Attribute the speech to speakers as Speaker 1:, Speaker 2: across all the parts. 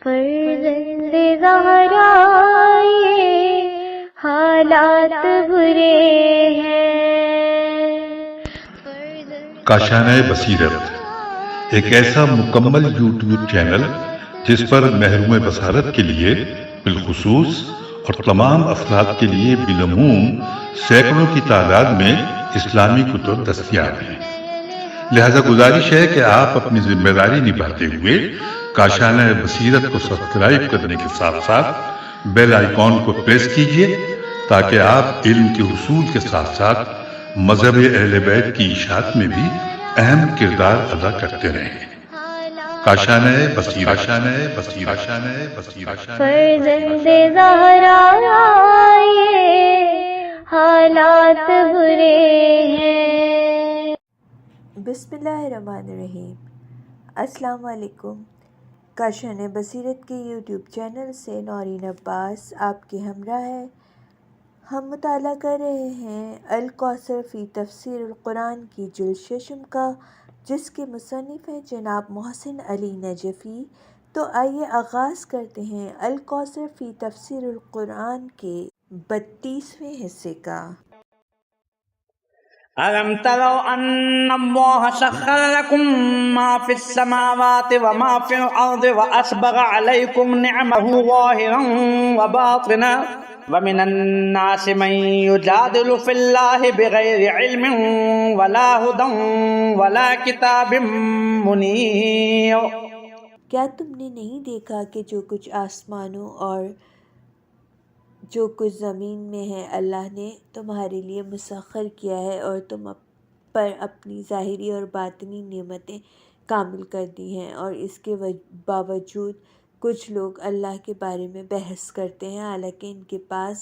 Speaker 1: فرزند زہرا یہ حالات برے ہیں۔
Speaker 2: کاشانہ بصیرت ایک ایسا مکمل یوٹیوب چینل جس پر محروم بصارت کے لیے بالخصوص اور تمام افراد کے لیے بالعموم سینکڑوں کی تعداد میں اسلامی کتب دستیاب ہیں۔ لہذا گزارش ہے کہ آپ اپنی ذمہ داری نبھاتے ہوئے کاشانہ بصیرت کو سبسکرائب کرنے کے ساتھ ساتھ بیل آئیکن کو پریس کیجئے تاکہ آپ علم کے حصول کے ساتھ ساتھ مذہب اہل بیت کی اشاعت میں بھی اہم کردار ادا کرتے رہیں۔ کاشانہ بصیرت۔
Speaker 1: فرزند زہرا یہ حالات برے ہیں۔
Speaker 3: بسم اللہ الرحمن الرحیم۔ السلام علیکم۔ کاشانہ بصیرت کے یوٹیوب چینل سے نورین عباس آپ کے ہمراہ ہے۔ ہم مطالعہ کر رہے ہیں الکوثر فی تفسیر القرآن کی جلد ششم کا، جس کے مصنف ہیں جناب محسن علی نجفی۔ تو آئیے آغاز کرتے ہیں الکوثر فی تفسیر القرآن کے 32ویں حصے کا۔
Speaker 4: أَلَمْ تَرَوْا أَنَّ اللَّهَ سَخَّرَ لَكُم مَّا فِي السَّمَاوَاتِ وَمَا فِي الْأَرْضِ وَأَسْبَغَ عَلَيْكُمْ نِعَمَهُ ظَاهِرًا وَبَاطِنًا وَمِنَ النَّاسِ مَن يُجَادِلُ فِي اللَّهِ بِغَيْرِ عِلْمٍ وَلَا هُدًى وَلَا كِتَابٍ مُنِيرٍ۔
Speaker 3: کیا تم نے نہیں دیکھا کہ جو کچھ آسمانوں اور جو کچھ زمین میں ہے اللہ نے تمہارے لیے مسخر کیا ہے، اور تم پر اپنی ظاہری اور باطنی نعمتیں کامل کر دی ہیں، اور اس کے باوجود کچھ لوگ اللہ کے بارے میں بحث کرتے ہیں، حالانکہ ان کے پاس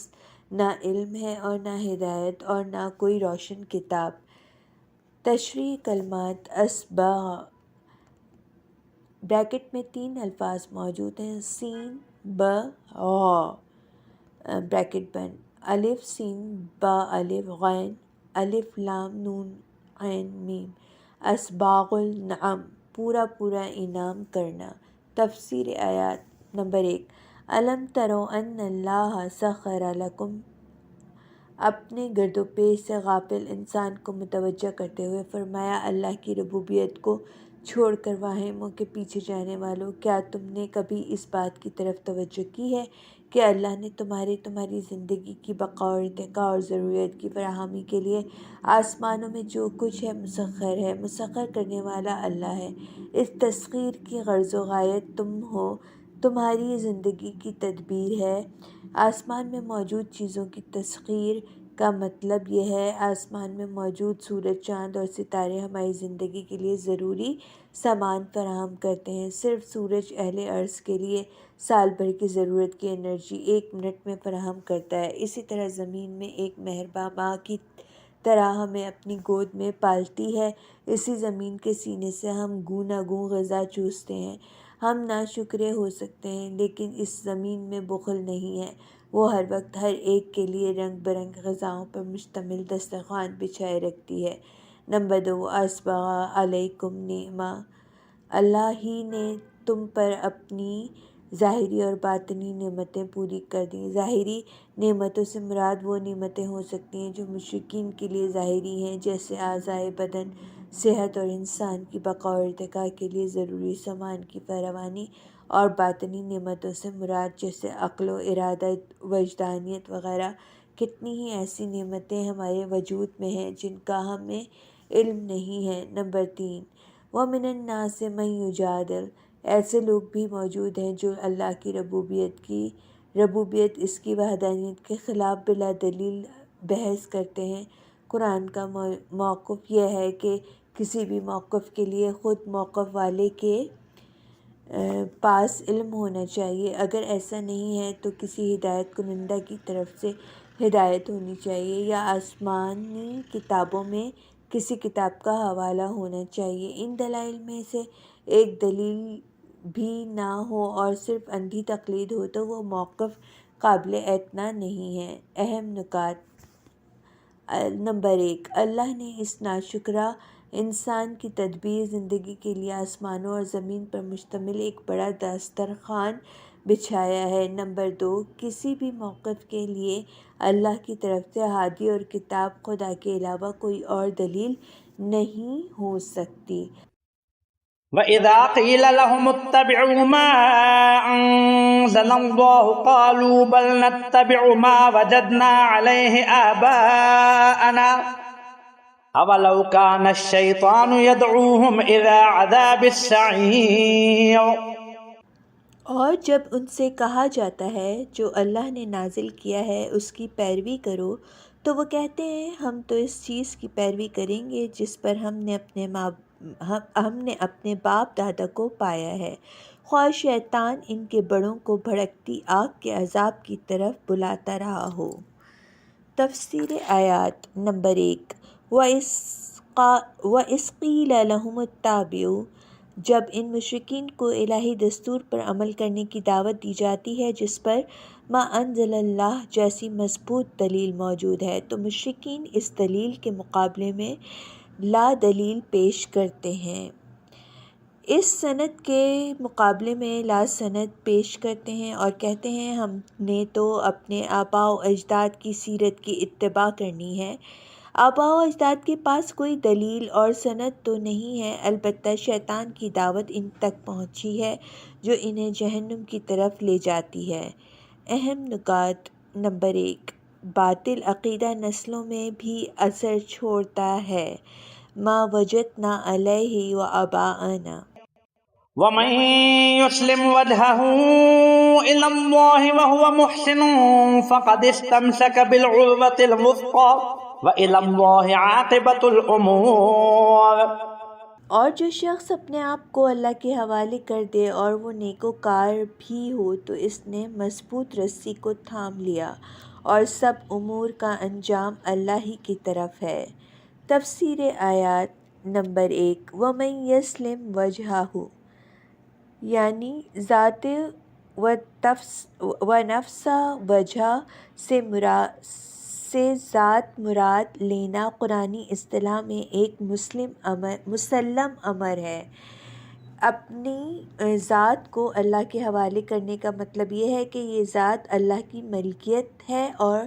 Speaker 3: نہ علم ہے اور نہ ہدایت اور نہ کوئی روشن کتاب۔ تشریح کلمات اسباغ بریکٹ میں 3 الفاظ موجود ہیں، سین ب غ بریکٹ بند، الف سین با الف غین الف لام نون عین میم۔ اسباغ النعم پورا انعام کرنا۔ تفسیر آیات نمبر 1۔ الم ترو ان اللہ سخر لکم، اپنے گرد و پیش سے غافل انسان کو متوجہ کرتے ہوئے فرمایا، اللہ کی ربوبیت کو چھوڑ کر واہموں کے پیچھے جانے والوں، کیا تم نے کبھی اس بات کی طرف توجہ کی ہے کہ اللہ نے تمہاری زندگی کی بقا اور ارتقاء اور ضروریات کی فراہمی کے لیے آسمانوں میں جو کچھ ہے مسخر کرنے والا اللہ ہے۔ اس تسخیر کی غرض و غایت تم ہو، تمہاری زندگی کی تدبیر ہے۔ آسمان میں موجود چیزوں کی تسخیر کا مطلب یہ ہے، آسمان میں موجود سورج، چاند اور ستارے ہماری زندگی کے لیے ضروری سامان فراہم کرتے ہیں۔ صرف سورج اہل ارض کے لیے سال بھر کی ضرورت کی انرجی 1 منٹ میں فراہم کرتا ہے۔ اسی طرح زمین میں ایک مہرباں ماں کی طرح ہمیں اپنی گود میں پالتی ہے۔ اسی زمین کے سینے سے ہم گوناگوں غذا چوستے ہیں۔ ہم ناشکرے ہو سکتے ہیں، لیکن اس زمین میں بخل نہیں ہے، وہ ہر وقت ہر ایک کے لیے رنگ برنگ غذاؤں پر مشتمل دسترخوان بچھائے رکھتی ہے۔ نمبر 2۔ اسبغ علیکم نعمہ، اللہ ہی نے تم پر اپنی ظاہری اور باطنی نعمتیں پوری کر دیں۔ ظاہری نعمتوں سے مراد وہ نعمتیں ہو سکتی ہیں جو مشرکین کے لیے ظاہری ہیں، جیسے اعضائے بدن، صحت اور انسان کی بقا اور ارتقاء کے لیے ضروری سامان کی فراوانی، اور باطنی نعمتوں سے مراد جیسے عقل و ارادہ، وجدانیت وغیرہ۔ کتنی ہی ایسی نعمتیں ہمارے وجود میں ہیں جن کا ہمیں علم نہیں ہے۔ نمبر 3۔ وَمِنَ النَّاسِ مَن يُجَادِلُ، ایسے لوگ بھی موجود ہیں جو اللہ کی ربوبیت اس کی وحدانیت کے خلاف بلا دلیل بحث کرتے ہیں۔ قرآن کا موقف یہ ہے کہ کسی بھی موقف کے لیے خود موقف والے کے پاس علم ہونا چاہیے، اگر ایسا نہیں ہے تو کسی ہدایت کنندہ کی طرف سے ہدایت ہونی چاہیے، یا آسمانی کتابوں میں کسی کتاب کا حوالہ ہونا چاہیے۔ ان دلائل میں سے ایک دلیل بھی نہ ہو اور صرف اندھی تقلید ہو تو وہ موقف قابل اعتنا نہیں ہے۔ اہم نکات۔ نمبر 1۔ اللہ نے اس ناشکرا انسان کی تدبیر زندگی کے لیے آسمانوں اور زمین پر مشتمل ایک بڑا دسترخوان بچھایا ہے۔ نمبر 2، کسی بھی موقف کے لیے اللہ کی طرف سے ہادی اور کتاب خدا کے علاوہ کوئی اور دلیل نہیں ہو سکتی۔
Speaker 4: وَإِذَا قِيلَ لَهُمُ اتَّبِعُوا مَا أَنزَلَ اللَّهُ قَالُوا بَلْ نَتَّبِعُ مَا وَجَدْنَا عَلَيْهِ آبَاءَنَا أَوَلَوْ كَانَ الشَّيْطَانُ يَدْعُوهُمْ إِلَى عَذَابِ السَّعِيرِ۔
Speaker 3: اور جب ان سے کہا جاتا ہے جو اللہ نے نازل کیا ہے اس کی پیروی کرو، تو وہ کہتے ہیں ہم تو اس چیز کی پیروی کریں گے جس پر ہم نے اپنے باپ دادا کو پایا ہے، خواہ شیطان ان کے بڑوں کو بھڑکتی آگ کے عذاب کی طرف بلاتا رہا ہو۔ تفسیر آیات۔ نمبر 1، وَإِذْ قِيلَ لَهُمُ اتَّبِعُوا، جب ان مشرکین کو الہی دستور پر عمل کرنے کی دعوت دی جاتی ہے جس پر ما انزل اللہ جیسی مضبوط دلیل موجود ہے، تو مشرکین اس دلیل کے مقابلے میں لا دلیل پیش کرتے ہیں، اس سند کے مقابلے میں لا سند پیش کرتے ہیں اور کہتے ہیں ہم نے تو اپنے آباء و اجداد کی سیرت کی اتباع کرنی ہے۔ آباء و اجداد کے پاس کوئی دلیل اور سند تو نہیں ہے، البتہ شیطان کی دعوت ان تک پہنچی ہے جو انہیں جہنم کی طرف لے جاتی ہے۔ اہم نکات۔ نمبر 1، باطل عقیدہ نسلوں میں بھی اثر چھوڑتا ہے۔ ما وجدنا علیہ وآباءنا۔
Speaker 4: وَمَن يُسْلِمْ وَجْهَهُ إِلَى اللَّهِ وَهُوَ مُحْسِنٌ فَقَدِ اسْتَمْسَكَ بِالْعُرْوَةِ الْوُثْقَىٰ وَإِلَى اللَّهِ عَاقِبَةُ الْأُمُورِ۔
Speaker 3: اور جو شخص اپنے آپ کو اللہ کے حوالے کر دے اور وہ نیکوکار بھی ہو تو اس نے مضبوط رسی کو تھام لیا اور سب امور کا انجام اللہ ہی کی طرف ہے۔ تفسیر آیات۔ نمبر 1، وَمَن يَسْلِمْ وَجْهَهُ، یعنی ذات و نفس وجہ سے ذات مراد لینا قرآنی اصطلاح میں ایک مسلم امر ہے۔ اپنی ذات کو اللہ کے حوالے کرنے کا مطلب یہ ہے کہ یہ ذات اللہ کی ملکیت ہے اور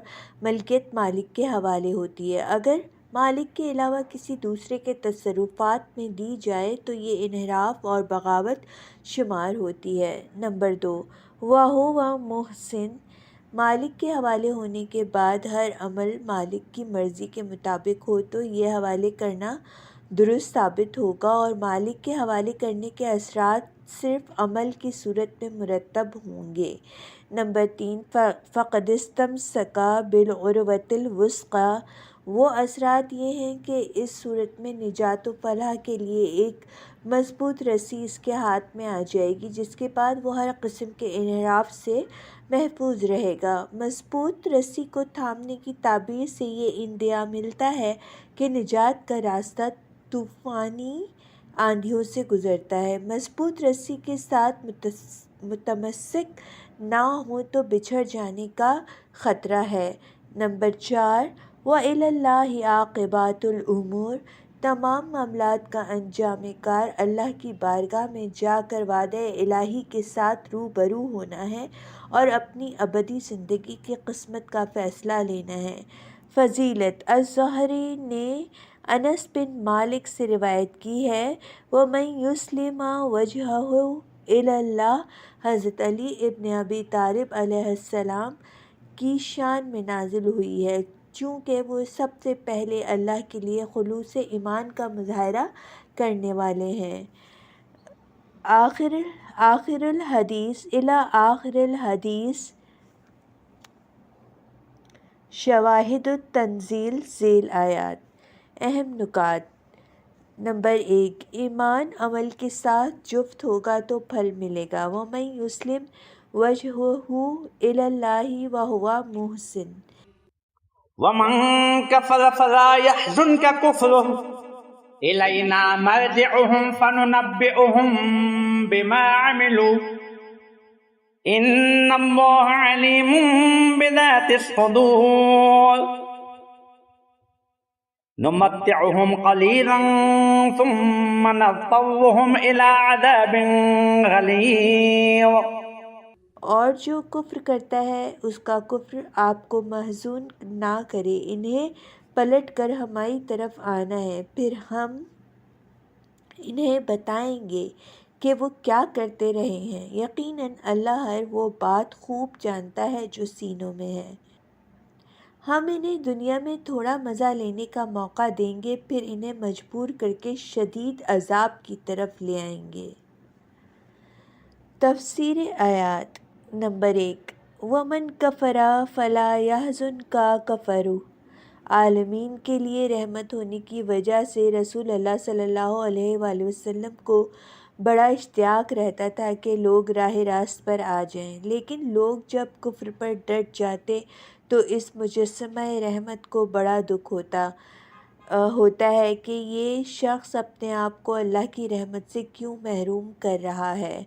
Speaker 3: ملکیت مالک کے حوالے ہوتی ہے۔ اگر مالک کے علاوہ کسی دوسرے کے تصرفات میں دی جائے تو یہ انحراف اور بغاوت شمار ہوتی ہے۔ نمبر 2، وَهُوَ مُحْسِنٌ، مالک کے حوالے ہونے کے بعد ہر عمل مالک کی مرضی کے مطابق ہو تو یہ حوالے کرنا درست ثابت ہوگا اور مالک کے حوالے کرنے کے اثرات صرف عمل کی صورت میں مرتب ہوں گے۔ نمبر 3، فَقَدِ اسْتَمْسَكَ بِالْعُرْوَةِ الْوُثْقَىٰ، وہ اثرات یہ ہیں کہ اس صورت میں نجات و فلاح کے لیے ایک مضبوط رسی اس کے ہاتھ میں آ جائے گی جس کے بعد وہ ہر قسم کے انحراف سے محفوظ رہے گا۔ مضبوط رسی کو تھامنے کی تعبیر سے یہ اندیا ملتا ہے کہ نجات کا راستہ طوفانی آندھیوں سے گزرتا ہے۔ مضبوط رسی کے ساتھ متمسک نہ ہو تو بچھڑ جانے کا خطرہ ہے۔ نمبر 4، وَإِلَى اللَّهِ عَاقِبَةُ الْأُمُورِ، تمام معاملات کا انجام کار اللہ کی بارگاہ میں جا کر وعدہ الہی کے ساتھ روبرو ہونا ہے اور اپنی ابدی زندگی کی قسمت کا فیصلہ لینا ہے۔ فضیلت۔ الزہری نے انس بن مالک سے روایت کی ہے، وَمَن يُسْلِمَ وَجْهَهُ إِلَى اللَّهِ حضرت علی ابن ابی طالب علیہ السلام کی شان میں نازل ہوئی ہے چونکہ وہ سب سے پہلے اللہ کے لیے خلوص ایمان کا مظاہرہ کرنے والے ہیں۔ آخر الحدیث الی آخر الحدیث، شواہد التنزیل ذیل آیات۔ اہم نکات۔ نمبر 1، ایمان عمل کے ساتھ جفت ہوگا تو پھل ملے گا۔ وَمَن يُسْلِمْ وَجْهَهُ إِلَى اللَّهِ وَهُوَ مُحْسِنٌ،
Speaker 4: وَمَن كَفَرَ فَلَا يَحْزُنْكَ كُفْرُهُ إِلَيْنَا مَرْجِعُهُمْ فَنُنَبِّئُهُم بِمَا عَمِلُوا إِنَّ اللَّهَ عَلِيمٌ بِذَاتِ الصُّدُورِ۔ نُمَتِّعُهُمْ قَلِيلًا ثم نضطرهم إلى عذاب غليظ.
Speaker 3: اور جو کفر کرتا ہے اس کا کفر آپ کو محزون نہ کرے، انہیں پلٹ کر ہماری طرف آنا ہے، پھر ہم انہیں بتائیں گے کہ وہ کیا کرتے رہے ہیں۔ یقیناً اللہ ہر وہ بات خوب جانتا ہے جو سینوں میں ہے۔ ہم انہیں دنیا میں تھوڑا مزہ لینے کا موقع دیں گے، پھر انہیں مجبور کر کے شدید عذاب کی طرف لے آئیں گے۔ تفسیر آیات نمبر 1 وَمَنْ كَفَرَ فَلَا يَحْزُنْكَ كَفْرُهُ۔ عالمین کے لیے رحمت ہونے کی وجہ سے رسول اللہ صلی اللہ علیہ وآلہ وسلم کو بڑا اشتیاق رہتا تھا کہ لوگ راہ راست پر آ جائیں، لیکن لوگ جب کفر پر ڈٹ جاتے تو اس مجسمہ رحمت کو بڑا دکھ ہوتا ہے کہ یہ شخص اپنے آپ کو اللہ کی رحمت سے کیوں محروم کر رہا ہے۔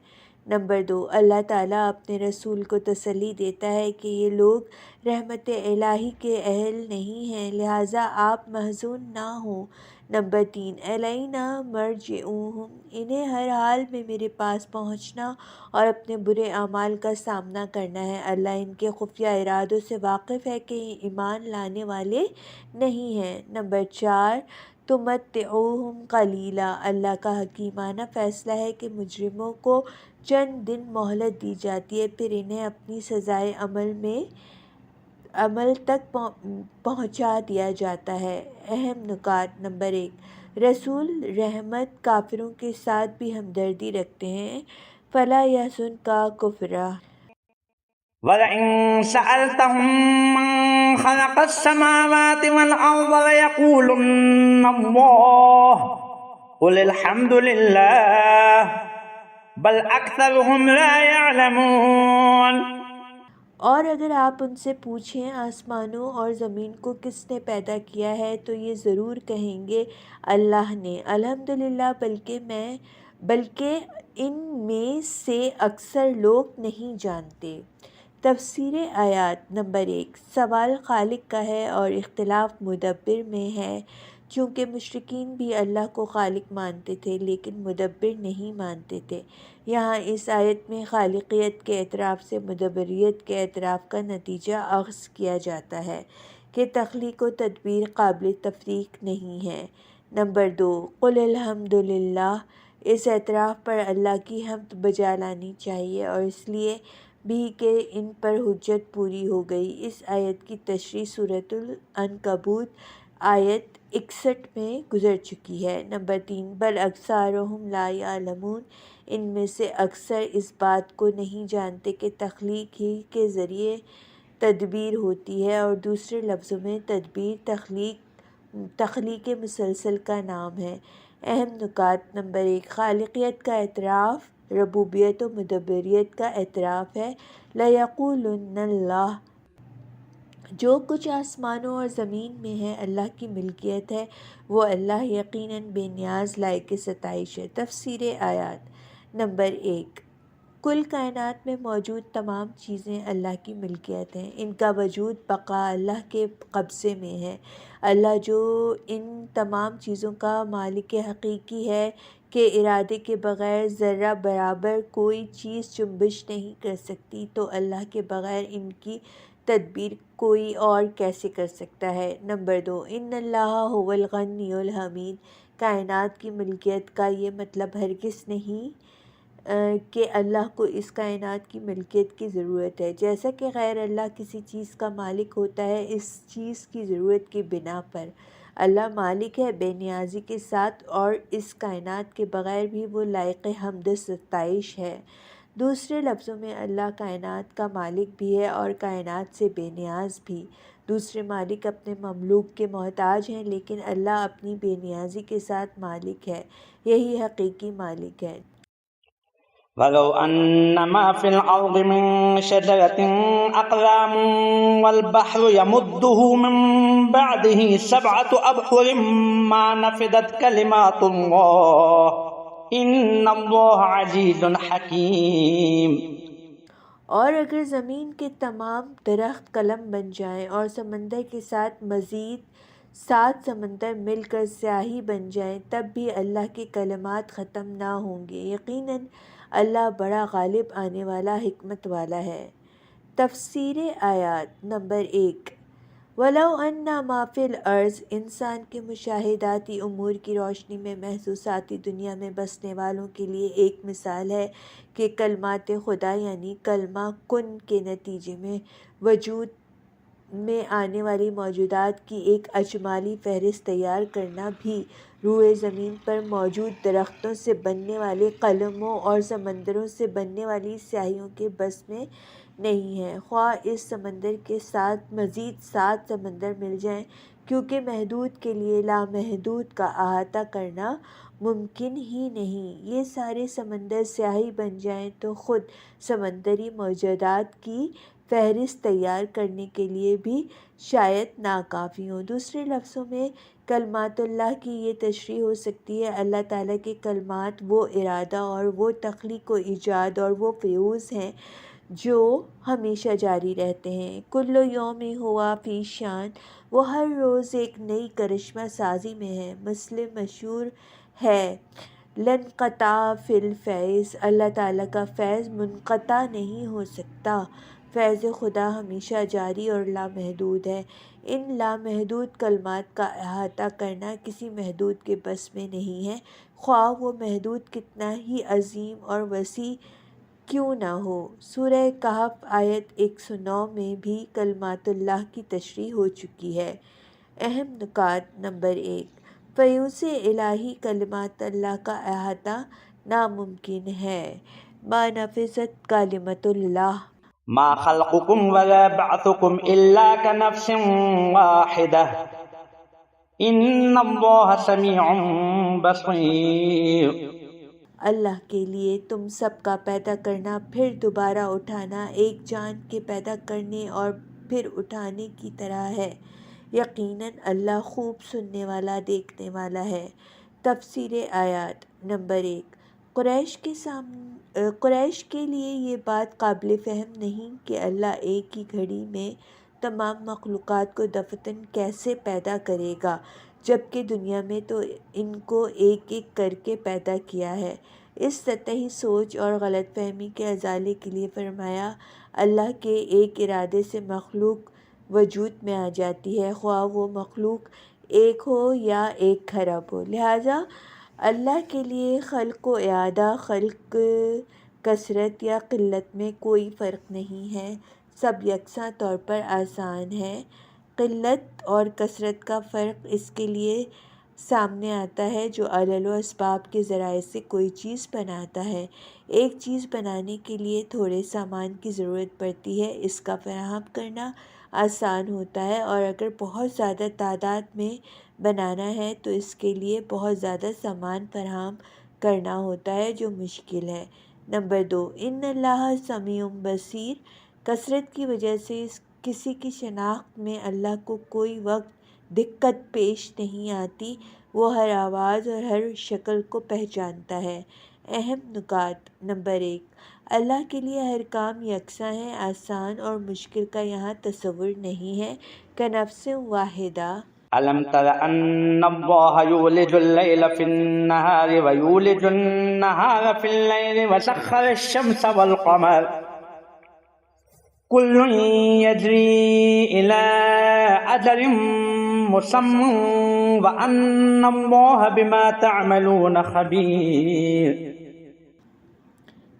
Speaker 3: نمبر 2 اللہ تعالیٰ اپنے رسول کو تسلی دیتا ہے کہ یہ لوگ رحمت الہی کے اہل نہیں ہیں، لہٰذا آپ محزون نہ ہوں۔ نمبر 3 الینا مرجعوہم، انہیں ہر حال میں میرے پاس پہنچنا اور اپنے برے اعمال کا سامنا کرنا ہے۔ اللہ ان کے خفیہ ارادوں سے واقف ہے کہ یہ ایمان لانے والے نہیں ہیں۔ نمبر 4 تمتعوہم قلیلا، اللہ کا حکیمانہ فیصلہ ہے کہ مجرموں کو چند دن مہلت دی جاتی ہے، پھر انہیں اپنی سزائے عمل تک پہنچا دیا جاتا ہے۔ اہم نکات نمبر 1 رسول رحمت کافروں کے ساتھ بھی ہمدردی رکھتے ہیں۔ فلا يحزنك كفرهم
Speaker 4: وَلَئِن سَأَلْتَهُم مَّن خَلَقَ السَّمَاوَاتِ وَالْأَرْضَ لَيَقُولُنَّ اللَّهُ قُلِ الْحَمْدُ لِلَّهِ بَلْ أَكْثَرُهُمْ لَا يَعْلَمُونَ۔
Speaker 3: اور اگر آپ ان سے پوچھیں آسمانوں اور زمین کو کس نے پیدا کیا ہے تو یہ ضرور کہیں گے اللہ نے، الحمدللہ، بلکہ ان میں سے اکثر لوگ نہیں جانتے۔ تفسیر آیات نمبر 1 سوال خالق کا ہے اور اختلاف مدبر میں ہے، چونکہ مشرکین بھی اللہ کو خالق مانتے تھے لیکن مدبر نہیں مانتے تھے۔ یہاں اس آیت میں خالقیت کے اعتراف سے مدبریت کے اعتراف کا نتیجہ اخذ کیا جاتا ہے کہ تخلیق و تدبیر قابل تفریق نہیں ہے۔ نمبر 2 قل الحمد للہ، اس اعتراف پر اللہ کی حمد بجا لانی چاہیے، اور اس لیے بھی کہ ان پر حجت پوری ہو گئی۔ اس آیت کی تشریح سورۃ العنکبوت آیت 61 میں گزر چکی ہے۔ نمبر 3 بل اکثرہم لا یعلمون، ان میں سے اکثر اس بات کو نہیں جانتے کہ تخلیق ہی کے ذریعے تدبیر ہوتی ہے، اور دوسرے لفظوں میں تدبیر تخلیق مسلسل کا نام ہے۔ اہم نکات نمبر 1 خالقیت کا اعتراف ربوبیت و مدبریت کا اعتراف ہے۔ لَيَقُولُنَّ اللَّهُ، جو کچھ آسمانوں اور زمین میں ہے اللہ کی ملکیت ہے، وہ اللہ یقیناً بے نیاز لائق ستائش ہے۔ تفسیر آیات نمبر 1 کل کائنات میں موجود تمام چیزیں اللہ کی ملکیت ہیں، ان کا وجود بقا اللہ کے قبضے میں ہے۔ اللہ جو ان تمام چیزوں کا مالک حقیقی ہے کہ ارادے کے بغیر ذرہ برابر کوئی چیز جنبش نہیں کر سکتی، تو اللہ کے بغیر ان کی تدبیر کوئی اور کیسے کر سکتا ہے۔ نمبر 2 ان اللہ هو الغنی الحمید، کائنات کی ملکیت کا یہ مطلب ہرگز نہیں کہ اللہ کو اس کائنات کی ملکیت کی ضرورت ہے، جیسا کہ غیر اللہ کسی چیز کا مالک ہوتا ہے اس چیز کی ضرورت کی بنا پر۔ اللہ مالک ہے بے نیازی کے ساتھ، اور اس کائنات کے بغیر بھی وہ لائق حمد و ستائش ہے۔ دوسرے لفظوں میں اللہ کائنات کا مالک بھی ہے اور کائنات سے بے نیاز بھی۔ دوسرے مالک اپنے مملوک کے محتاج ہیں، لیکن اللہ اپنی بے نیازی کے ساتھ مالک ہے، یہی حقیقی مالک ہے۔
Speaker 4: وَلَوْ أَنَّ مَا فِي الْأَرْضِ مِن شَجَرَةٍ أَقْلَامٌ وَالْبَحْرُ يَمُدُّهُ مِن بَعْدِهِ سَبْعَةُ أَبْحُرٍ مَّا نَفِدَتْ كَلِمَاتُ اللَّهِ إِنَّ اللَّهَ عَزِيزٌ حَكِيمٌ۔
Speaker 3: اور اگر زمین کے تمام درخت قلم بن جائیں اور سمندر کے ساتھ مزید 7 سمندر مل کر سیاہی بن جائیں تب بھی اللہ کے کلمات ختم نہ ہوں گے۔ یقیناً اللہ بڑا غالب آنے والا حکمت والا ہے۔ تفسیر آیات نمبر 1 وَلَوْ أَنَّ مَا فِي الْأَرْضِ انسان کے مشاہداتی امور کی روشنی میں محسوساتی دنیا میں بسنے والوں کے لیے ایک مثال ہے کہ کلمات خدا یعنی کلمہ کن کے نتیجے میں وجود میں آنے والی موجودات کی ایک اجمالی فہرست تیار کرنا بھی روئے زمین پر موجود درختوں سے بننے والے قلموں اور سمندروں سے بننے والی سیاہیوں کے بس میں نہیں ہے، خواہ اس سمندر کے ساتھ مزید 7 سمندر مل جائیں، کیونکہ محدود کے لیے لامحدود کا احاطہ کرنا ممکن ہی نہیں۔ یہ سارے سمندر سیاہی بن جائیں تو خود سمندری موجودات کی فہرست تیار کرنے کے لیے بھی شاید ناکافی ہوں۔ دوسرے لفظوں میں کلمات اللہ کی یہ تشریح ہو سکتی ہے، اللہ تعالیٰ کے کلمات وہ ارادہ اور وہ تخلیق و ایجاد اور وہ فیوز ہیں جو ہمیشہ جاری رہتے ہیں۔ کل یوم ہوا فی شان، وہ ہر روز ایک نئی کرشمہ سازی میں ہے۔ مسلم مشہور ہے لانقطاع فی الفیض، اللہ تعالیٰ کا فیض منقطع نہیں ہو سکتا۔ فیض خدا ہمیشہ جاری اور لامحدود ہے۔ ان لامحدود کلمات کا احاطہ کرنا کسی محدود کے بس میں نہیں ہے، خواہ وہ محدود کتنا ہی عظیم اور وسیع کیوں نہ ہو۔ سورہ کہف آیت 109 میں بھی کلمات اللہ کی تشریح ہو چکی ہے۔ اہم نکات نمبر 1 فیوز الہی کلمات اللہ کا احاطہ ناممکن ہے۔ ما نفذت کلمۃ اللہ
Speaker 4: ما خلقكم ولا بعثكم إلا كنفس واحدة إن الله سميع بصير۔
Speaker 3: اللہ کے لیے تم سب کا پیدا کرنا پھر دوبارہ اٹھانا ایک جان کے پیدا کرنے اور پھر اٹھانے کی طرح ہے، یقیناً اللہ خوب سننے والا دیکھنے والا ہے۔ تفسیر آیات نمبر 1 قریش کے لیے یہ بات قابل فہم نہیں کہ اللہ ایک ہی گھڑی میں تمام مخلوقات کو دفعتاً کیسے پیدا کرے گا، جبکہ دنیا میں تو ان کو ایک ایک کر کے پیدا کیا ہے۔ اس سطحی سوچ اور غلط فہمی کے ازالے کے لیے فرمایا اللہ کے ایک ارادے سے مخلوق وجود میں آ جاتی ہے، خواہ وہ مخلوق ایک ہو یا 1 کھرب ہو۔ لہٰذا اللہ کے لیے خلق و اعادہ، خلق کثرت یا قلت میں کوئی فرق نہیں ہے، سب یکساں طور پر آسان ہے۔ قلت اور کثرت کا فرق اس کے لیے سامنے آتا ہے جو علل و اسباب کے ذرائع سے کوئی چیز بناتا ہے۔ ایک چیز بنانے کے لیے تھوڑے سامان کی ضرورت پڑتی ہے، اس کا فراہم کرنا آسان ہوتا ہے، اور اگر بہت زیادہ تعداد میں بنانا ہے تو اس کے لیے بہت زیادہ سامان فراہم کرنا ہوتا ہے جو مشکل ہے۔ نمبر 2 ان اللہ سمیع بصیر، کثرت کی وجہ سے کسی کی شناخت میں اللہ کو کوئی وقت دقت پیش نہیں آتی، وہ ہر آواز اور ہر شکل کو پہچانتا ہے۔ اہم نکات نمبر 1 اللہ کے لیے ہر کام یکساں ہے، آسان اور مشکل کا یہاں تصور نہیں ہے۔ کنفس واحدہ
Speaker 4: ألم تر أن الله يولج الليل في النهار ويولج النهار في الليل وسخر الشمس والقمر كل يجري إلى أجل مسمى وأن الله بما تعملون خبير۔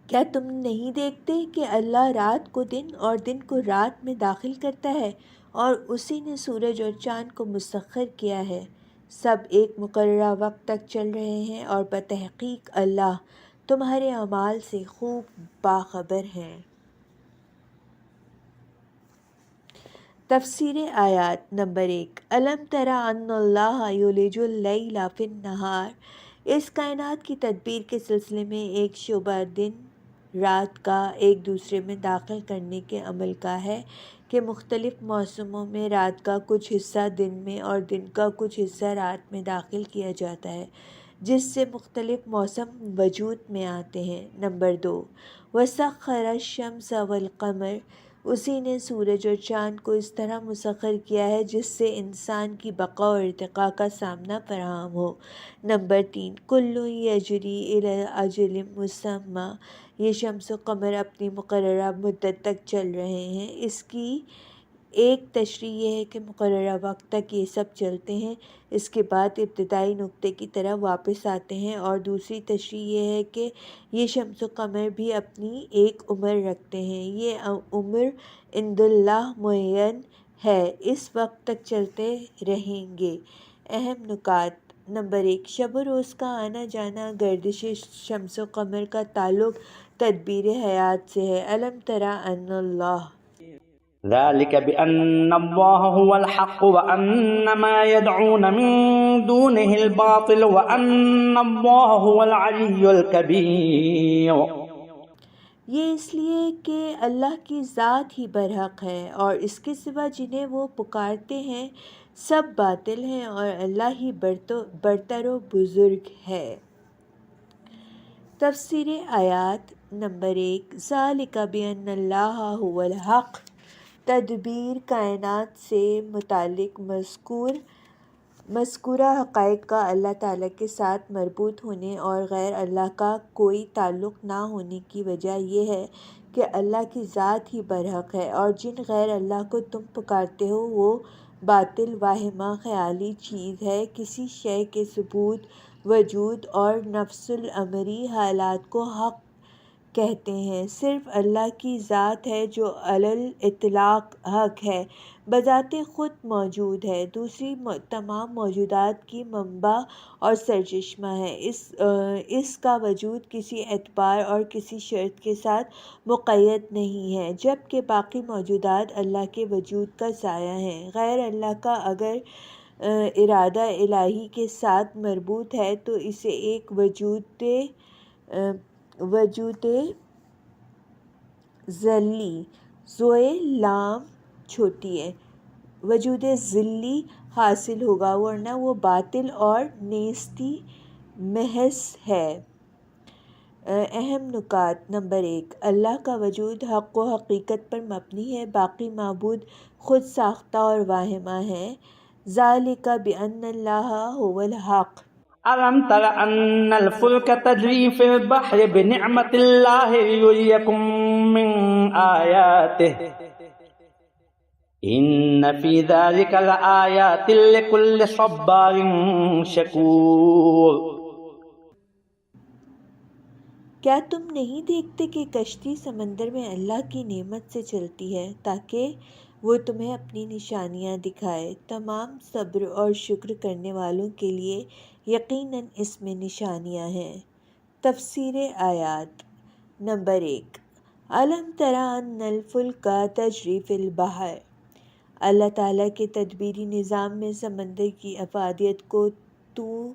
Speaker 3: کیا تم نہیں دیکھتے کہ اللہ رات کو دن اور دن کو رات میں داخل کرتا ہے، اور اسی نے سورج اور چاند کو مسخر کیا ہے، سب ایک مقررہ وقت تک چل رہے ہیں، اور بتحقیق اللہ تمہارے اعمال سے خوب باخبر ہے۔ تفسیر آیات نمبر 1 الم تر ان اللہ یولج اللیل فی النہار، اس کائنات کی تدبیر کے سلسلے میں ایک شعبہ دن رات کا ایک دوسرے میں داخل کرنے کے عمل کا ہے کہ مختلف موسموں میں رات کا کچھ حصہ دن میں اور دن کا کچھ حصہ رات میں داخل کیا جاتا ہے، جس سے مختلف موسم وجود میں آتے ہیں۔ نمبر 2 وسخر الشمس والقمر، اسی نے سورج اور چاند کو اس طرح مسخر کیا ہے جس سے انسان کی بقا اور ارتقاء کا سامنا فراہم ہو۔ نمبر 3، کل یجری الی اجل مسمى، یہ شمس و قمر اپنی مقررہ مدت تک چل رہے ہیں۔ اس کی ایک تشریح یہ ہے کہ مقررہ وقت تک یہ سب چلتے ہیں، اس کے بعد ابتدائی نقطے کی طرف واپس آتے ہیں، اور دوسری تشریح یہ ہے کہ یہ شمس و قمر بھی اپنی ایک عمر رکھتے ہیں، یہ عمر عند اللہ معین ہے، اس وقت تک چلتے رہیں گے۔ اہم نکات۔ نمبر 1، شب و روز کا آنا جانا گردش شمس و قمر کا تعلق تدبیر حیات سے ہے۔ الم تری ان اللہ
Speaker 4: ذلك بأن الله هو الحق وأن ما يدعون من دونه الباطل وأن الله هو العلي الكبير۔
Speaker 3: یہ اس لیے کہ اللہ کی ذات ہی برحق ہے اور اس کے سوا جنہیں وہ پکارتے ہیں سب باطل ہیں، اور اللہ ہی برتر و بزرگ ہے۔ تفسیر آیات۔ نمبر 1، ذالک بأن اللہ هو الحق، تدبیر کائنات سے متعلق مذکورہ حقائق کا اللہ تعالیٰ کے ساتھ مربوط ہونے اور غیر اللہ کا کوئی تعلق نہ ہونے کی وجہ یہ ہے کہ اللہ کی ذات ہی برحق ہے، اور جن غیر اللہ کو تم پکارتے ہو وہ باطل واہمہ خیالی چیز ہے۔ کسی شے کے ثبوت، وجود اور نفس الامری حالات کو حق کہتے ہیں، صرف اللہ کی ذات ہے جو علی الاطلاق حق ہے، بذات خود موجود ہے، دوسری تمام موجودات کی منبع اور سرچشمہ ہے۔ اس کا وجود کسی اعتبار اور کسی شرط کے ساتھ مقید نہیں ہے، جبکہ باقی موجودات اللہ کے وجود کا سایہ ہیں۔ غیر اللہ کا اگر ارادہ الہی کے ساتھ مربوط ہے تو اسے ایک وجود ذلی زوئے لام چھوٹی ہے، وجود ذلی حاصل ہوگا، ورنہ وہ باطل اور نیستی محض ہے۔ اہم نکات۔ نمبر 1، اللہ کا وجود حق و حقیقت پر مبنی ہے، باقی معبود خود ساختہ اور واہمہ ہیں۔ ذالک بأن اللہ هو الحق۔
Speaker 4: ألم تر أن الفلك تجري في البحر بنعمة الله ليريكم من آياته إن في ذلك لآيات لكل صبار شكور۔
Speaker 3: کیا تم نہیں دیکھتے کہ کشتی سمندر میں اللہ کی نعمت سے چلتی ہے تاکہ وہ تمہیں اپنی نشانیاں دکھائے؟ تمام صبر اور شکر کرنے والوں کے لیے یقیناً اس میں نشانیاں ہیں۔ تفسیر آیات۔ نمبر 1، الم تری ان الفلک تجری فی البحر، اللہ تعالیٰ کے تدبیری نظام میں سمندر کی افادیت کو تو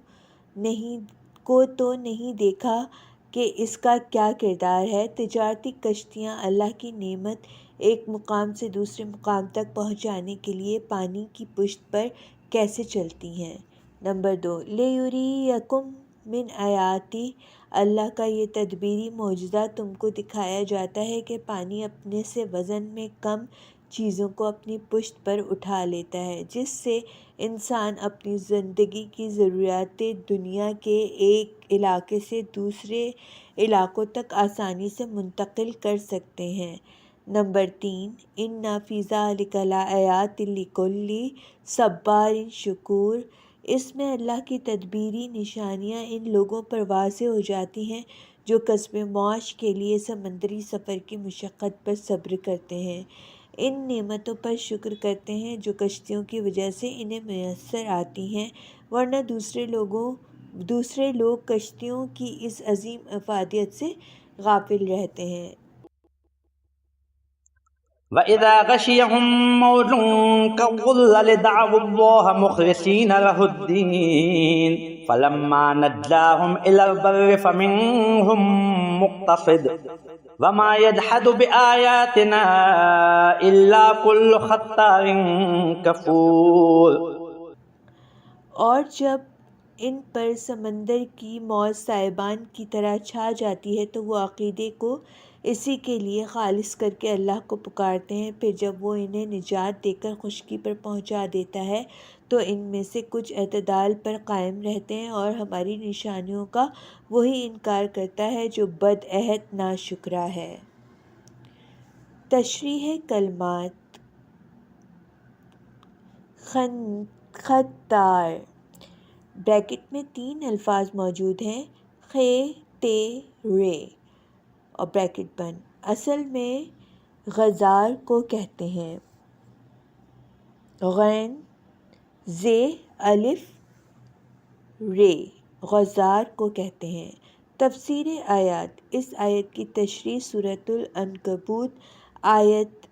Speaker 3: نہیں دیکھا کہ اس کا کیا کردار ہے؟ تجارتی کشتیاں اللہ کی نعمت ایک مقام سے دوسرے مقام تک پہنچانے کے لیے پانی کی پشت پر کیسے چلتی ہیں؟ نمبر 2، لیریکم من آیاتی، اللہ کا یہ تدبیری معجزہ تم کو دکھایا جاتا ہے کہ پانی اپنے سے وزن میں کم چیزوں کو اپنی پشت پر اٹھا لیتا ہے، جس سے انسان اپنی زندگی کی ضروریات دنیا کے ایک علاقے سے دوسرے علاقوں تک آسانی سے منتقل کر سکتے ہیں۔ نمبر 3، ان فی ذلک لآیات لکل صبار شکور، اس میں اللہ کی تدبیری نشانیاں ان لوگوں پر واضح ہو جاتی ہیں جو کسب معاش کے لیے سمندری سفر کی مشقت پر صبر کرتے ہیں، ان نعمتوں پر شکر کرتے ہیں جو کشتیوں کی وجہ سے انہیں میسر آتی ہیں، ورنہ دوسرے لوگ کشتیوں کی اس عظیم افادیت سے غافل رہتے ہیں۔
Speaker 4: وَإِذَا غَشِيَهُم مَّوْجٌ كَالظُّلَّلِ دَعَوُا اللَّهَ مُخْلِصِينَ لَهُ الدِّينَ فَلَمَّا نَجَّاهُمْ إِلَى الْبَرِّ فَمِنْهُم مُّقْتَصِدٌ وَمَا يَجْحَدُ بِآيَاتِنَا إِلَّا كُلُّ خَتَّارٍ كَفُورٍ۔
Speaker 3: اور جب ان پر سمندر کی موج سائبان کی طرح چھا جاتی ہے تو وہ عقیدے کو اسی کے لیے خالص کر کے اللہ کو پکارتے ہیں، پھر جب وہ انہیں نجات دے کر خشکی پر پہنچا دیتا ہے تو ان میں سے کچھ اعتدال پر قائم رہتے ہیں اور ہماری نشانیوں کا وہی انکار کرتا ہے جو بد عہد ناشکرا ہے۔ تشریح کلمات۔ خطار بریکٹ میں 3 الفاظ موجود ہیں، خے تے رے اور بریکٹ بند۔ اصل میں غزار کو کہتے ہیں، غین زے الف رے، غزار کو کہتے ہیں۔ تفسیر آیات۔ اس آیت کی تشریح سورۃ العنکبوت آیت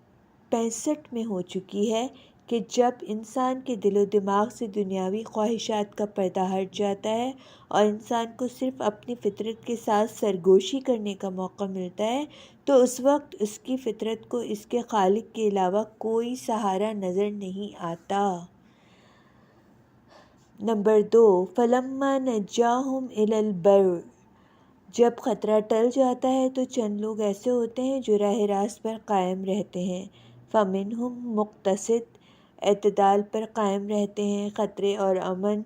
Speaker 3: 65 میں ہو چکی ہے کہ جب انسان کے دل و دماغ سے دنیاوی خواہشات کا پردہ ہٹ جاتا ہے اور انسان کو صرف اپنی فطرت کے ساتھ سرگوشی کرنے کا موقع ملتا ہے تو اس وقت اس کی فطرت کو اس کے خالق کے علاوہ کوئی سہارا نظر نہیں آتا۔ نمبر 2، فَلَمَّا نَجَّاهُمْ إِلَى الْبَرِّ، جب خطرہ ٹل جاتا ہے تو چند لوگ ایسے ہوتے ہیں جو راہ راست پر قائم رہتے ہیں، فَمِنْهُمْ مُقْتَصِدٌ، اعتدال پر قائم رہتے ہیں، خطرے اور امن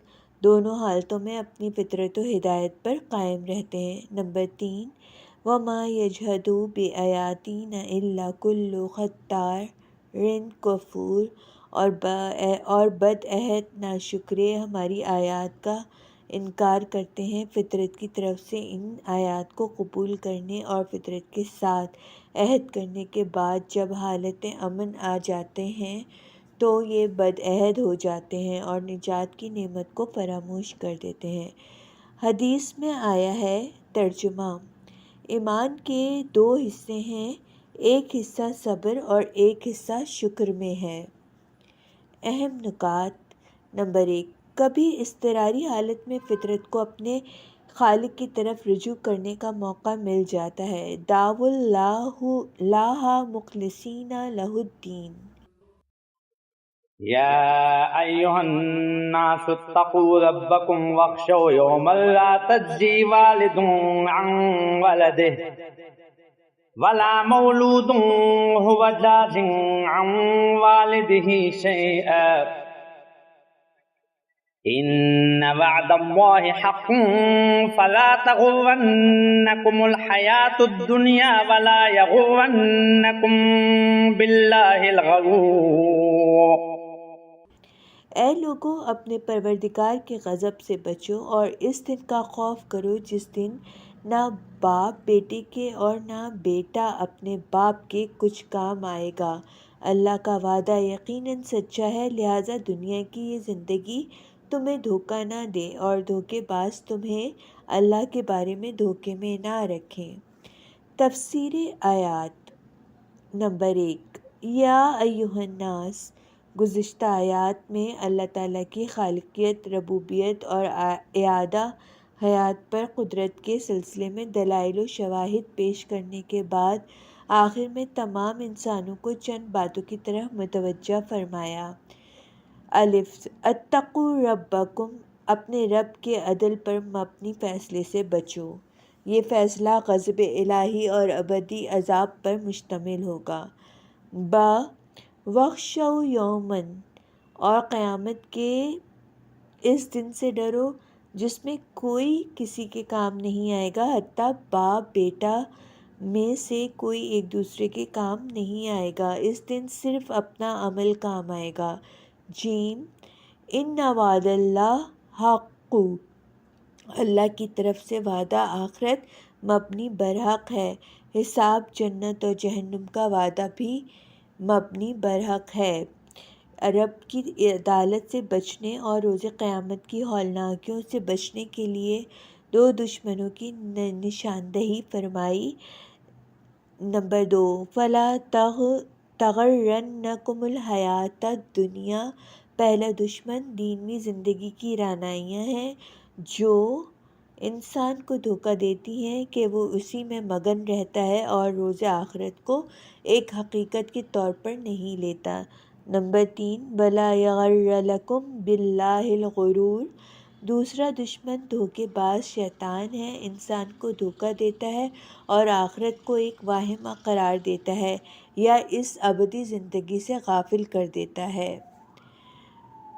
Speaker 3: دونوں حالتوں میں اپنی فطرت و ہدایت پر قائم رہتے ہیں۔ نمبر 3، وَمَا يَجْحَدُ بِآيَاتِنَا إِلَّا كُلُّ خَتَّارٍ کفور، اور بد عہد ناشکرے ہماری آیات کا انکار کرتے ہیں۔ فطرت کی طرف سے ان آیات کو قبول کرنے اور فطرت کے ساتھ عہد کرنے کے بعد جب حالت امن آ جاتے ہیں تو یہ بد عہد ہو جاتے ہیں اور نجات کی نعمت کو فراموش کر دیتے ہیں۔ حدیث میں آیا ہے، ترجمہ، ایمان کے 2 حصے ہیں، ایک حصہ صبر اور ایک حصہ شکر میں ہے۔ اہم نکات۔ نمبر 1، کبھی اضطراری حالت میں فطرت کو اپنے خالق کی طرف رجوع کرنے کا موقع مل جاتا ہے۔ دعوا اللہ مخلصین لہ الدین۔
Speaker 4: يا أيها الناس اتقوا ربكم واخشوا يوما لا تجزي والد عن ولده ولا مولود هو جاز عن والده شيئا إن وعد الله حق فلا تغرنكم الحياة الدنيا ولا يغرنكم بالله الغرور۔
Speaker 3: اے لوگو، اپنے پروردگار کے غضب سے بچو اور اس دن کا خوف کرو جس دن نہ باپ بیٹے کے اور نہ بیٹا اپنے باپ کے کچھ کام آئے گا۔ اللہ کا وعدہ یقیناً سچا ہے، لہٰذا دنیا کی یہ زندگی تمہیں دھوکہ نہ دے اور دھوکے باز تمہیں اللہ کے بارے میں دھوکے میں نہ رکھیں۔ تفسیر آیات۔ نمبر 1، یا ایھا الناس، گزشتہ آیات میں اللہ تعالیٰ کی خالقیت، ربوبیت اور اعادہ حیات پر قدرت کے سلسلے میں دلائل و شواہد پیش کرنے کے بعد آخر میں تمام انسانوں کو چند باتوں کی طرف متوجہ فرمایا۔ الف، اتقوا ربکم، اپنے رب کے عدل پر مبنی فیصلے سے بچو، یہ فیصلہ غضب الہی اور ابدی عذاب پر مشتمل ہوگا۔ با، واخشوا یوماً، اور قیامت کے اس دن سے ڈرو جس میں کوئی کسی کے کام نہیں آئے گا، حتیٰ باپ بیٹا میں سے کوئی ایک دوسرے کے کام نہیں آئے گا، اس دن صرف اپنا عمل کام آئے گا۔ جیم، ان وعد اللہ حق، اللہ کی طرف سے وعدہ آخرت مبنی برحق ہے، حساب جنت اور جہنم کا وعدہ بھی مبنی برحق ہے۔ رب کی عدالت سے بچنے اور روز قیامت کی ہولناکیوں سے بچنے کے لیے 2 دشمنوں کی نشاندہی فرمائی۔ نمبر 2، فلا تغرنکم الحیات الدنیا، پہلا دشمن دینی زندگی کی رعنائیاں ہیں جو انسان کو دھوکہ دیتی ہیں کہ وہ اسی میں مگن رہتا ہے اور روز آخرت کو ایک حقیقت کے طور پر نہیں لیتا۔ نمبر 3، ولا یغرنکم باللہ الغرور، دوسرا دشمن دھوکے باز شیطان ہے، انسان کو دھوکہ دیتا ہے اور آخرت کو ایک واہمہ قرار دیتا ہے یا اس ابدی زندگی سے غافل کر دیتا ہے۔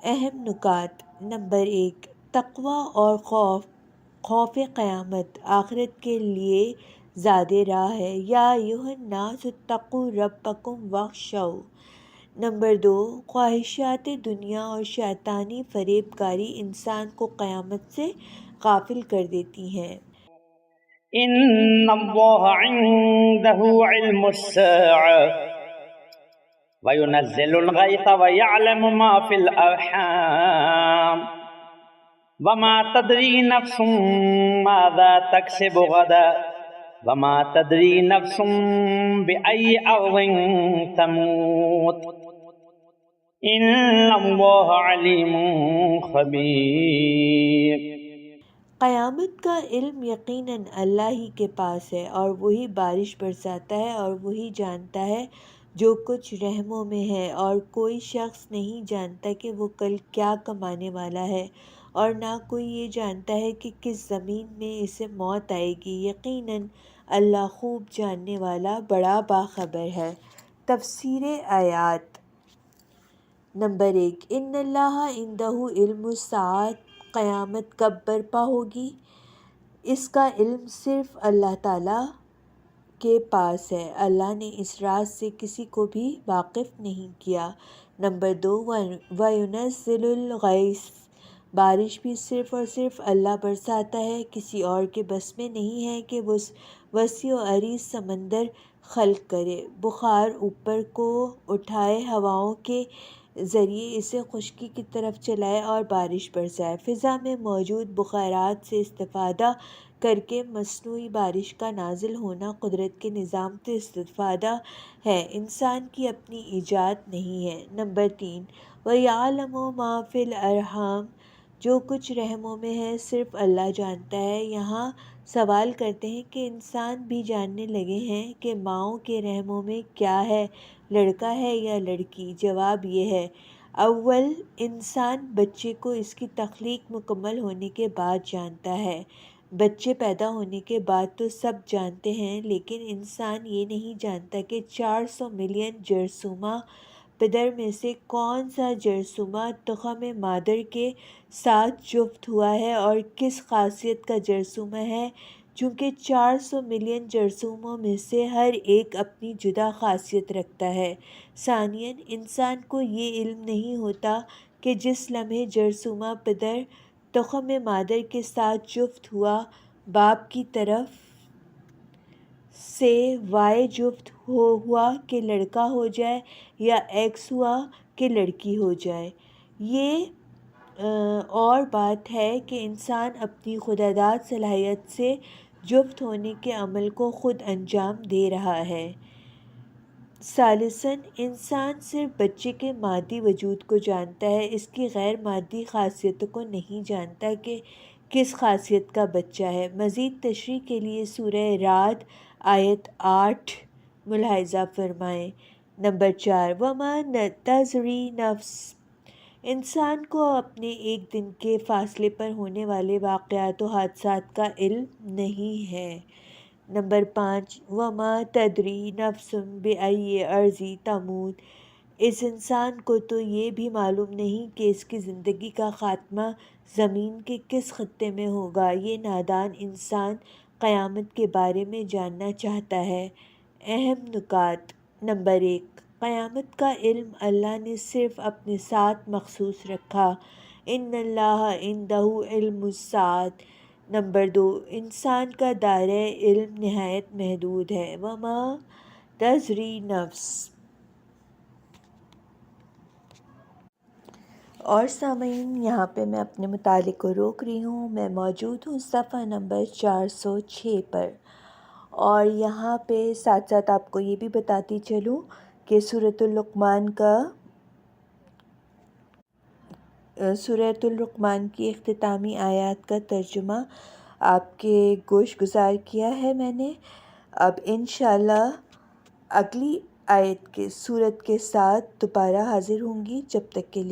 Speaker 3: اہم نکات: نمبر 1، تقوی اور خوف قیامت آخرت کے لیے زاد راہ ہے۔ یا ایھا الناس اتقوا ربکم واخشوا۔ نمبر 2، خواہشات دنیا اور شیطانی فریب کاری انسان کو قیامت سے غافل کر دیتی ہیں۔
Speaker 4: ان اللہ عنده علم الساعة وينزل الغيث ويعلم ما في الأرحام وما تدري نفس ماذا تكسب غدا وما تدري نفس بأي أرض تموت ان اللہ علیم خبیر۔
Speaker 3: قیامت کا علم یقیناً اللہ ہی کے پاس ہے، اور وہی بارش برساتا ہے اور وہی جانتا ہے جو کچھ رحموں میں ہے، اور کوئی شخص نہیں جانتا کہ وہ کل کیا کمانے والا ہے، اور نہ کوئی یہ جانتا ہے کہ کس زمین میں اسے موت آئے گی۔ یقیناً اللہ خوب جاننے والا بڑا باخبر ہے۔ تفسیر آیات: نمبر 1، ان اللہ عندہ علم الساعۃ، قیامت کب برپا ہوگی اس کا علم صرف اللہ تعالیٰ کے پاس ہے، اللہ نے اس راز سے کسی کو بھی واقف نہیں کیا۔ نمبر 2، وَيُنَزِّلُ الْغَيْثَ، بارش بھی صرف اور صرف اللہ برساتا ہے، کسی اور کے بس میں نہیں ہے کہ وہ وسیع و عریض سمندر خلق کرے، بخار اوپر کو اٹھائے، ہواؤں کے ذریعے اسے خشکی کی طرف چلائے اور بارش برسائے۔ فضا میں موجود بخارات سے استفادہ کر کے مصنوعی بارش کا نازل ہونا قدرت کے نظام سے استفادہ ہے، انسان کی اپنی ایجاد نہیں ہے۔ نمبر 3، وَيَعْلَمُ مَا فِي الْأَرْحَامِ، جو کچھ رحموں میں ہے صرف اللہ جانتا ہے۔ یہاں سوال کرتے ہیں کہ انسان بھی جاننے لگے ہیں کہ ماؤں کے رحموں میں کیا ہے، لڑکا ہے یا لڑکی؟ جواب یہ ہے، اول انسان بچے کو اس کی تخلیق مکمل ہونے کے بعد جانتا ہے۔ بچے پیدا ہونے کے بعد تو سب جانتے ہیں، لیکن انسان یہ نہیں جانتا کہ 400 ملین جرثومہ پدر میں سے کون سا جرثومہ تخم مادر کے ساتھ جفت ہوا ہے اور کس خاصیت کا جرثومہ ہے، چونکہ 400 ملین جرثوموں میں سے ہر ایک اپنی جدا خاصیت رکھتا ہے۔ ثانیاً، انسان کو یہ علم نہیں ہوتا کہ جس لمحے جرثومہ پدر تخم مادر کے ساتھ جفت ہوا، باپ کی طرف سے وائے جفت ہوا کہ لڑکا ہو جائے یا ایکس ہوا کہ لڑکی ہو جائے۔ یہ اور بات ہے کہ انسان اپنی خودداد صلاحیت سے جفت ہونے کے عمل کو خود انجام دے رہا ہے۔ ثالثاً، انسان صرف بچے کے مادی وجود کو جانتا ہے، اس کی غیر مادی خاصیتوں کو نہیں جانتا کہ کس خاصیت کا بچہ ہے۔ مزید تشریح کے لیے سورہ رعد آیت 8 ملاحظہ فرمائیں۔ نمبر 4، وَمَا تَدْرِي نَفْسٌ، انسان کو اپنے ایک دن کے فاصلے پر ہونے والے واقعات و حادثات کا علم نہیں ہے۔ نمبر 5، وَمَا تَدْرِي نَفْسٌ بِأَيِّ أَرْضٍ تَمُوتُ، اس انسان کو تو یہ بھی معلوم نہیں کہ اس کی زندگی کا خاتمہ زمین کے کس خطے میں ہوگا۔ یہ نادان انسان قیامت کے بارے میں جاننا چاہتا ہے۔ اہم نکات: نمبر 1، قیامت کا علم اللہ نے صرف اپنے ساتھ مخصوص رکھا، ان اللہ عندہ علم الساعۃ۔ نمبر 2، انسان کا دائرہ علم نہایت محدود ہے، وما تدری نفس۔ اور سامعین، یہاں پہ میں اپنے مطالعے کو روک رہی ہوں۔ میں موجود ہوں صفحہ نمبر 406 پر، اور یہاں پہ ساتھ ساتھ آپ کو یہ بھی بتاتی چلوں کہ سورۃ الرحمن کی اختتامی آیات کا ترجمہ آپ کے گوش گزار کیا ہے میں نے۔ اب انشاءاللہ اگلی آیت کے سورت کے ساتھ دوبارہ حاضر ہوں گی، جب تک کے لیے